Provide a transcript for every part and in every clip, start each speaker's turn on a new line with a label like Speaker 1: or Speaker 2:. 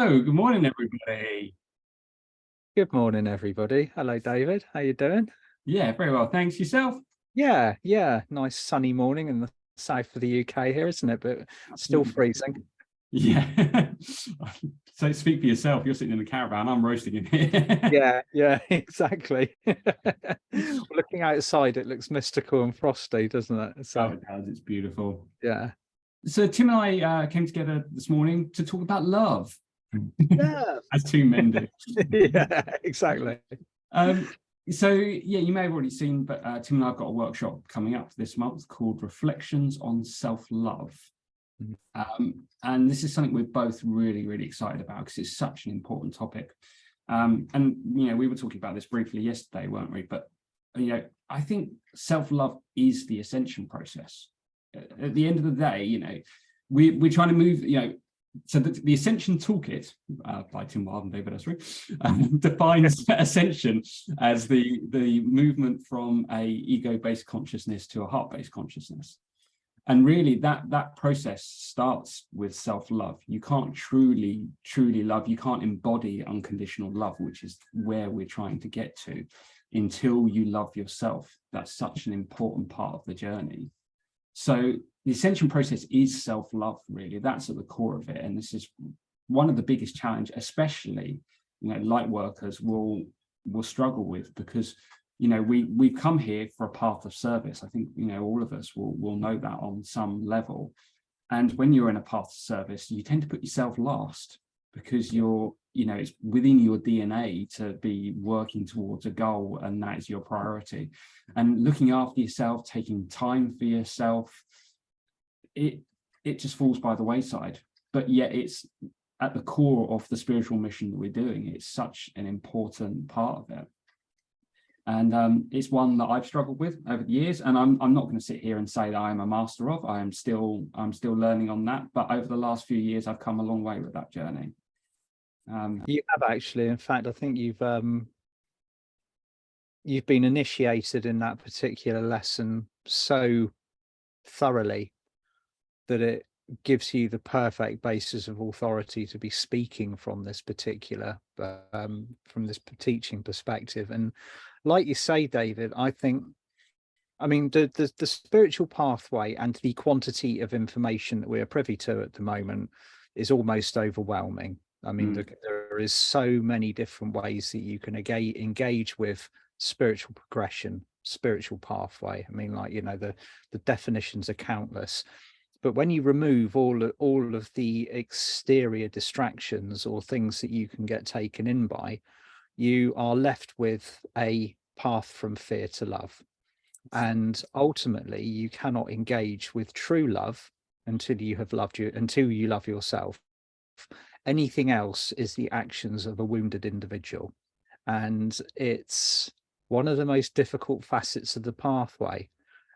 Speaker 1: Oh, good morning, everybody.
Speaker 2: Good morning, everybody. Hello, David. How you doing?
Speaker 1: Yeah, very well. Thanks. Yourself?
Speaker 2: Yeah. Nice sunny morning in the south of the UK here, isn't it? But still
Speaker 1: Absolutely.
Speaker 2: freezing.
Speaker 1: Yeah. So speak for yourself. You're sitting in the caravan. I'm roasting in here.
Speaker 2: Yeah, exactly. Looking outside, it looks mystical and frosty, doesn't it?
Speaker 1: Oh,
Speaker 2: So
Speaker 1: it does. It's beautiful.
Speaker 2: yeah.
Speaker 1: So Tim and I came together this morning to talk about love,
Speaker 2: Yeah.
Speaker 1: as two men do.
Speaker 2: Yeah, exactly.
Speaker 1: Um, so yeah, you may have already seen, but Tim and I have got a workshop coming up this month called Reflections on Self-Love. And this is something we're both really, really excited about because it's such an important topic. And we were talking about this briefly yesterday, weren't we? But I think self-love is the ascension process. At the end of the day, we're trying to move. So the Ascension Toolkit by Tim Whild and David Essery defines ascension as the movement from a ego-based consciousness to a heart-based consciousness. And really that process starts with self-love. You can't truly love, you can't embody unconditional love, which is where we're trying to get to, until you love yourself. That's such an important part of the journey. So the ascension process is self-love, really. That's at the core of it. And this is one of the biggest challenges, especially light workers will struggle with, because we've come here for a path of service. I think all of us will know that on some level. And when you're in a path of service, you tend to put yourself last, because it's within your DNA to be working towards a goal, and that is your priority. And looking after yourself, taking time for yourself, it just falls by the wayside. But yet it's at the core of the spiritual mission that we're doing. It's such an important part of it. And it's one that I've struggled with over the years, and I'm not going to sit here and say that I am a master of. I'm still learning on that. But over the last few years, I've come a long way with that journey.
Speaker 2: You have actually. In fact, I think you've been initiated in that particular lesson so thoroughly that it gives you the perfect basis of authority to be speaking from this particular from this teaching perspective. And like you say, David, I mean the spiritual pathway and the quantity of information that we are privy to at the moment is almost overwhelming. I mean, there is so many different ways that you can engage with spiritual progression, spiritual pathway. I mean, like, the definitions are countless. But when you remove all of the exterior distractions or things that you can get taken in by, you are left with a path from fear to love. And ultimately, you cannot engage with true love until you love yourself. Anything else is the actions of a wounded individual. And it's one of the most difficult facets of the pathway.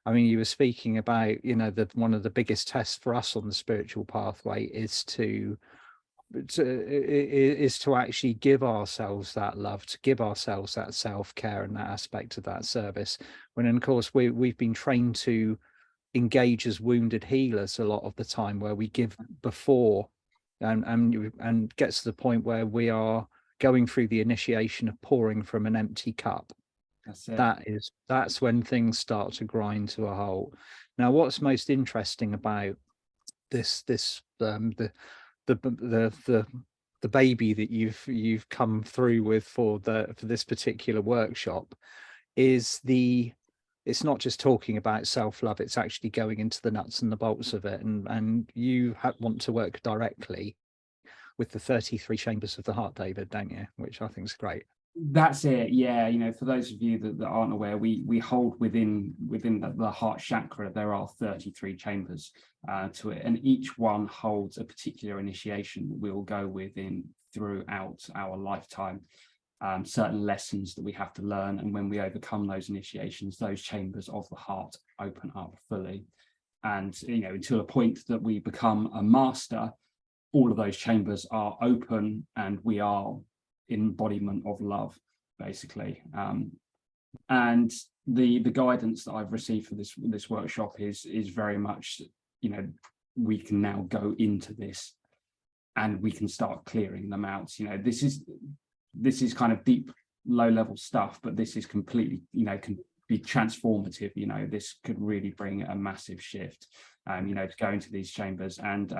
Speaker 2: I mean, you were speaking about, that one of the biggest tests for us on the spiritual pathway is to actually give ourselves that love, to give ourselves that self-care and that aspect of that service. When, of course, we've been trained to engage as wounded healers a lot of the time, where we give before and gets to the point where we are going through the initiation of pouring from an empty cup.
Speaker 1: That's it.
Speaker 2: That's when things start to grind to a halt. Now, what's most interesting about the baby that you've come through with for this particular workshop is it's not just talking about self-love, it's actually going into the nuts and the bolts of it. And you want to work directly with the 33 chambers of the heart, David, don't you? Which I think is great.
Speaker 1: That's it. Yeah, for those of you that aren't aware, we hold within the heart chakra, there are 33 chambers to it, and each one holds a particular initiation that we'll go within throughout our lifetime. Certain lessons that we have to learn, and when we overcome those initiations, those chambers of the heart open up fully. And until a point that we become a master, all of those chambers are open, and we are embodiment of love, basically. And the guidance that I've received for this workshop is very much, we can now go into this and we can start clearing them out. You know, this is kind of deep, low level stuff, but this is completely, you know, can be transformative. You know, this could really bring a massive shift, you know, to go into these chambers. And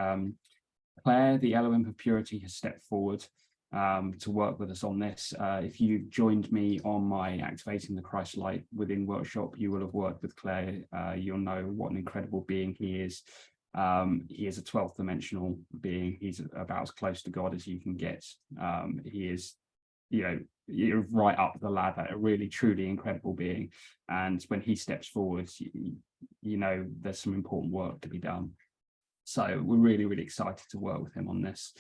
Speaker 1: Claire, the Elohim of Purity, has stepped forward to work with us on this. If you joined me on my Activating the Christ Light Within workshop, you will have worked with Claire. You'll know what an incredible being he is. He is a 12th dimensional being. He's about as close to God as you can get. He is, you know, you're right up the ladder, a really truly incredible being. And when he steps forward, you know, there's some important work to be done. So we're really, really excited to work with him on this.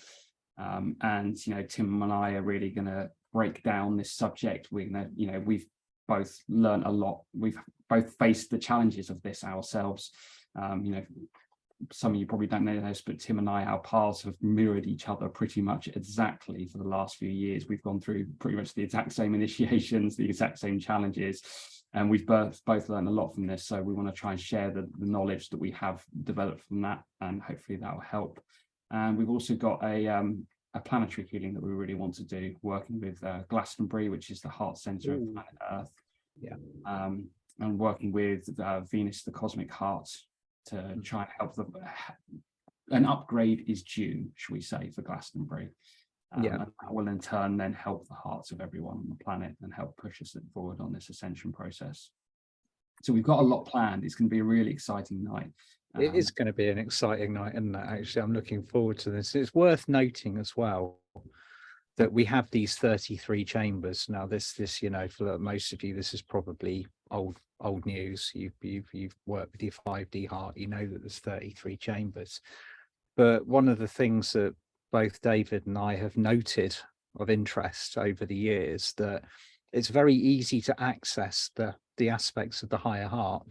Speaker 1: And, you know, Tim and I are really going to break down this subject. We're going to, you know, we've both learned a lot. We've both faced the challenges of this ourselves. You know, some of you probably don't know this, but Tim and I, our paths have mirrored each other pretty much exactly for the last few years. We've gone through pretty much the exact same initiations, the exact same challenges, and we've both learned a lot from this. So we want to try and share the knowledge that we have developed from that, and hopefully that will help. And we've also got a planetary healing that we really want to do, working with Glastonbury, which is the heart center of planet Earth. Yeah. And working with Venus, the cosmic heart, to try and help them. An upgrade is due, shall we say, for Glastonbury. And that will in turn then help the hearts of everyone on the planet and help push us forward on this ascension process. So we've got a lot planned. It's going to be a really exciting night.
Speaker 2: It is going to be an exciting night, isn't it? Actually, I'm looking forward to this. It's worth noting as well that we have these 33 chambers. Now, this, you know, for most of you, this is probably old news. You've worked with your 5D heart, you know that there's 33 chambers. But one of the things that both David and I have noted of interest over the years, that it's very easy to access the aspects of the higher heart.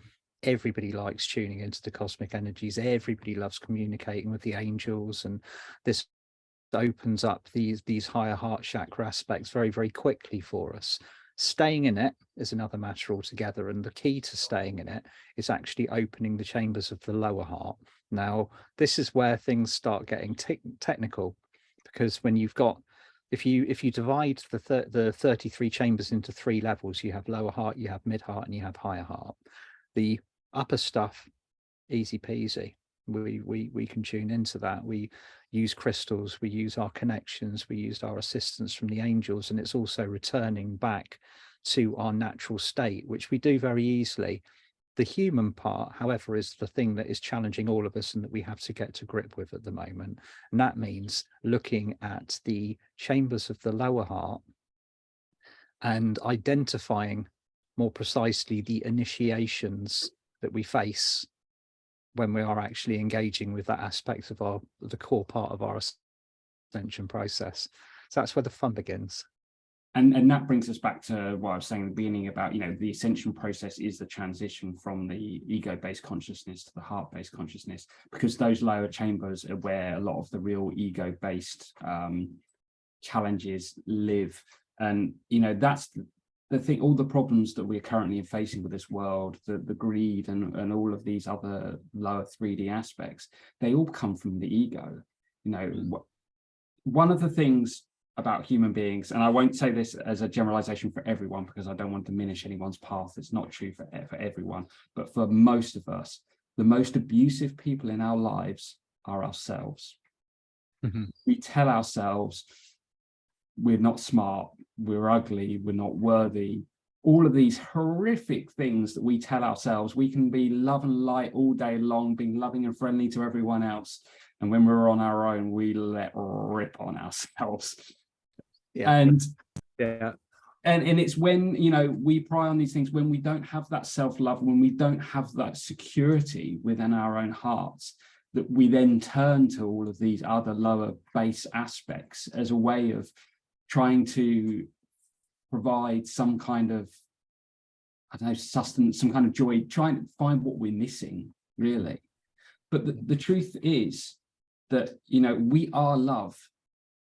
Speaker 2: Everybody likes tuning into the cosmic energies. Everybody loves communicating with the angels, and this opens up these higher heart chakra aspects very, very quickly for us. Staying in it is another matter altogether, and the key to staying in it is actually opening the chambers of the lower heart. Now, this is where things start getting technical, because when you've got, if you divide the 33 chambers into 3 levels, you have lower heart, you have mid heart, and you have higher heart. The upper stuff, easy peasy. We can tune into that. We use crystals, we use our connections, we use our assistance from the angels, and it's also returning back to our natural state, which we do very easily. The human part, however, is the thing that is challenging all of us and that we have to get to grip with at the moment. And that means looking at the chambers of the lower heart and identifying more precisely the initiations that we face when we are actually engaging with that aspect of the core part of our ascension process. So that's where the fun begins.
Speaker 1: And that brings us back to what I was saying at the beginning about, you know, the ascension process is the transition from the ego-based consciousness to the heart-based consciousness, because those lower chambers are where a lot of the real ego-based challenges live. And, you know, that's the thing, all the problems that we're currently facing with this world, the greed and all of these other lower 3D aspects, they all come from the ego. You know, one of the things about human beings, and I won't say this as a generalization for everyone because I don't want to diminish anyone's path, it's not true for everyone, but for most of us, the most abusive people in our lives are ourselves. We tell ourselves we're not smart, we're ugly, we're not worthy. All of these horrific things that we tell ourselves. We can be love and light all day long, being loving and friendly to everyone else. And when we're on our own, we let rip on ourselves. And it's when, you know, we pry on these things, when we don't have that self-love, when we don't have that security within our own hearts, that we then turn to all of these other lower base aspects as a way of trying to provide some kind of, I don't know, sustenance, some kind of joy, trying to find what we're missing, really. But the truth is that, you know, we are love,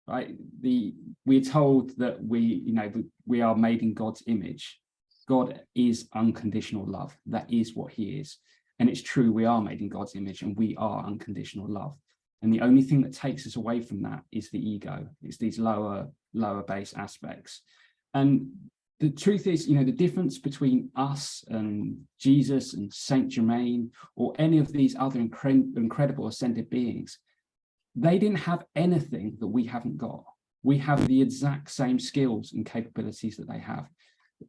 Speaker 1: right? We're told that we are made in God's image. God is unconditional love. That is what he is. And it's true, we are made in God's image and we are unconditional love. And the only thing that takes us away from that is the ego. It's these lower base aspects. And the truth is, the difference between us and Jesus and Saint Germain or any of these other incredible ascended beings, they didn't have anything that we haven't got. We have the exact same skills and capabilities that they have.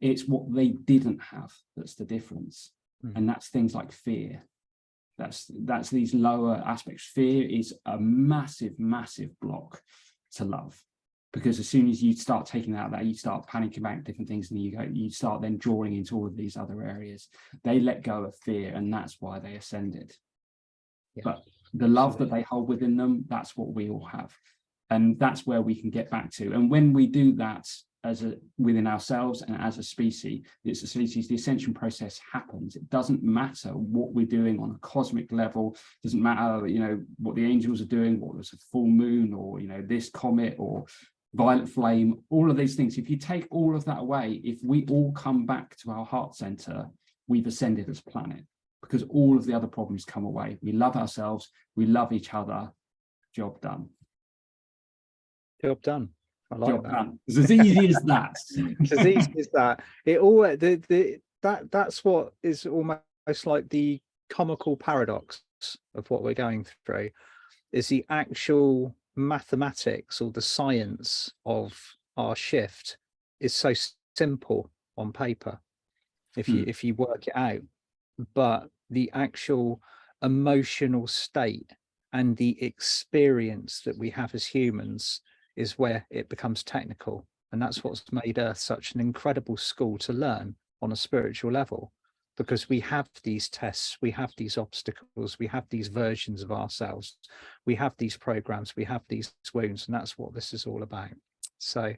Speaker 1: It's what they didn't have that's the difference. And that's things like fear. That's these lower aspects. Fear is a massive, massive block to love. Because as soon as you start taking that, you start panicking about different things, and you start then drawing into all of these other areas. They let go of fear, and that's why they ascended. Yeah. But the love that they hold within them, that's what we all have. And that's where we can get back to. And when we do that within ourselves and as a species, the ascension process happens. It doesn't matter what we're doing on a cosmic level. It doesn't matter, what the angels are doing, what was a full moon, or, this comet or violet flame, all of these things. If you take all of that away, if we all come back to our heart center, we've ascended as a planet, because all of the other problems come away. We love ourselves, we love each other. Job done.
Speaker 2: Job done. I like
Speaker 1: Job
Speaker 2: that.
Speaker 1: done. It's as easy as that.
Speaker 2: It's as easy as that. It all that's what is almost like the comical paradox of what we're going through, is the actual mathematics or the science of our shift is so simple on paper if you work it out, but the actual emotional state and the experience that we have as humans is where it becomes technical. And that's what's made Earth such an incredible school to learn on a spiritual level, because we have these tests, we have these obstacles, we have these versions of ourselves, we have these programs, we have these wounds, and that's what this is all about. So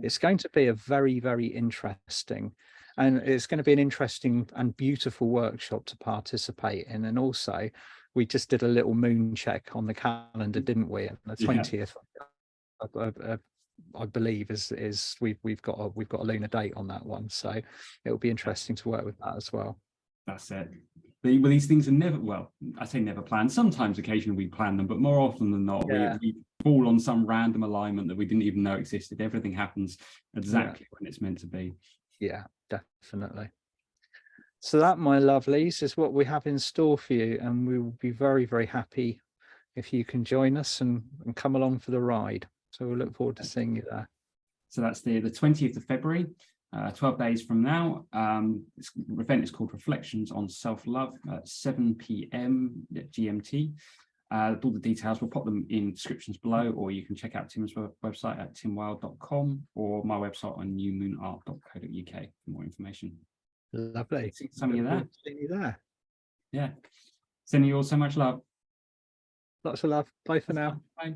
Speaker 2: it's going to be a very, very interesting, and it's going to be an interesting and beautiful workshop to participate in. And also, we just did a little moon check on the calendar, didn't we? And the 20th, I believe, is we've got a lunar date on that one, so it'll be interesting to work with that as well.
Speaker 1: That's it. Well, these things are never, well, I say never planned. Sometimes, occasionally, we plan them, but more often than not, we fall on some random alignment that we didn't even know existed. Everything happens exactly when it's meant to be.
Speaker 2: Yeah, definitely. So that, my lovelies, is what we have in store for you, and we will be very, very happy if you can join us and come along for the ride. So we'll look forward to seeing you there.
Speaker 1: So that's the 20th of February, 12 days from now. This event is called Reflections on Self-Love at 7 p.m. GMT. All the details, we'll pop them in descriptions below, or you can check out Tim's website at timwild.com or my website on newmoonart.co.uk for more information.
Speaker 2: Lovely.
Speaker 1: See some of you there.
Speaker 2: Seeing you there.
Speaker 1: Yeah. Sending you all so much love.
Speaker 2: Lots of love. Bye for now.
Speaker 1: Bye.